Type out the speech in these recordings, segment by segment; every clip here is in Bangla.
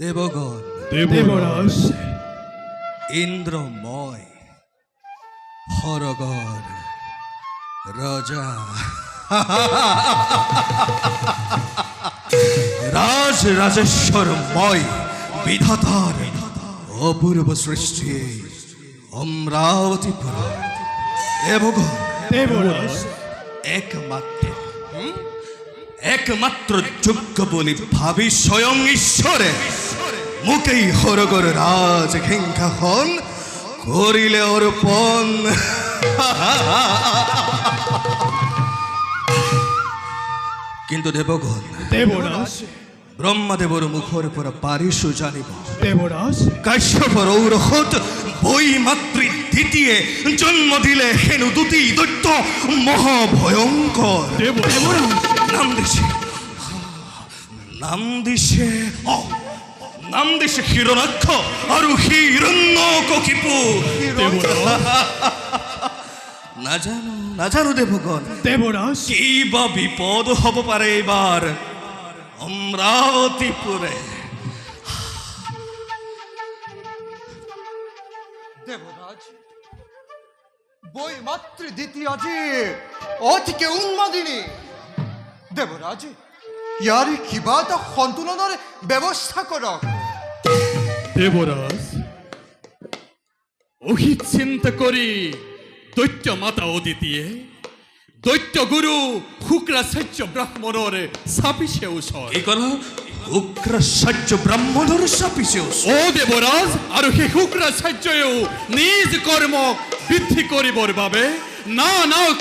দেবগণ দেবরাজ ইন্দ্রময় হরগর রাজা রাজ রাজেশ্বরময় বিধাতার অপূর্ব সৃষ্টি অমরাবতীপুর দেবগণ দেবরাজ একমাত্র যোগ্য বলি ভাবি স্বয়ং ঈশ্বরে মুখেই হরগর রাজ ঘেঙ্কা হন করিলে অর্পণ। কিন্তু দেবগণ দেবরাজ ব্রহ্মদেবর মুখর পর পারিশু জানিব দেবরাজ কাশ্যপর ঔরহত বই মাতৃ দ্বিতীয় জন্ম দিলে হেনু দুটি দৈত্য মহাভয়ঙ্কর দেবরাজ নাম দিছে হিরণাক্ষ আর হিরণ্য ককিপু। না জানো দেবগণ দেবরাজ কি বা বিপদ হব পারে এবার অমরাবতীপুরে। দেবরাজ বই মাত্র দ্বিতীয় যে ও থেকে উন্মাদিনী দেবরাজ ইয়ার কিবা তা সন্তুলনের ব্যবস্থা করক। দেবরাজ অহিত চিন্তা করি দৈত্য মাতা অদিতিয়ে দৈত্য গুরু শুক্রাচার্য ব্রাহ্মণর চাপিছে ওচৰ কি কল উগ্রাচার্য ব্রাহ্মণৰ চাপিছে ও দেবরাজ আৰু সেই শুক্ৰাচাৰ্যও নিজ কৰ্ম বৃদ্ধি কৰিবৰ বাবে না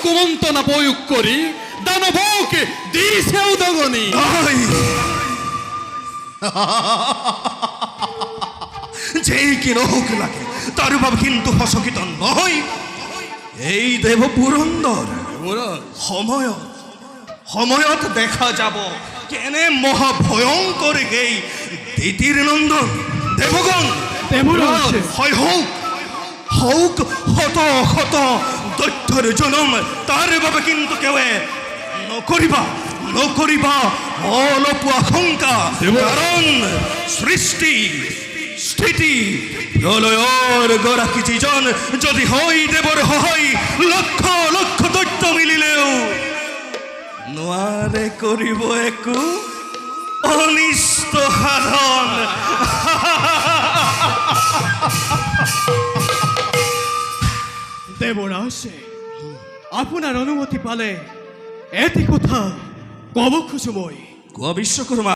কুমন্ত্ৰণা প্ৰয়োগ কৰি দানৱক দিছে উদগনি। যেই কি নহক লাগে তার ভাব কিন্তু হসকিত নহয়। এই দেব পুরন্দর সময়ত দেখা যাব কেনে মহাভয়ঙ্কর গেই দিতির নন্দন দেবগণ। দেবরাজ হয় হৌক হত হত দৈত্যর জনম তার বাবে কিন্তু কেউ নকরিবা অলপ আশঙ্কা। কারণ সৃষ্টি স্থিতি প্রলয়ৰ গৰাকী যিজন যদি হয় দেৱৰ হয় লক্ষ লক্ষ দৈত্য মিলিলেও নোৱাৰে কৰিব একো অনিষ্ট সাধন। দেবরাজ আপোনাৰ অনুমতি পালে এটি কথা কব খোজো মই। কোৱা বিশ্বকৰ্মা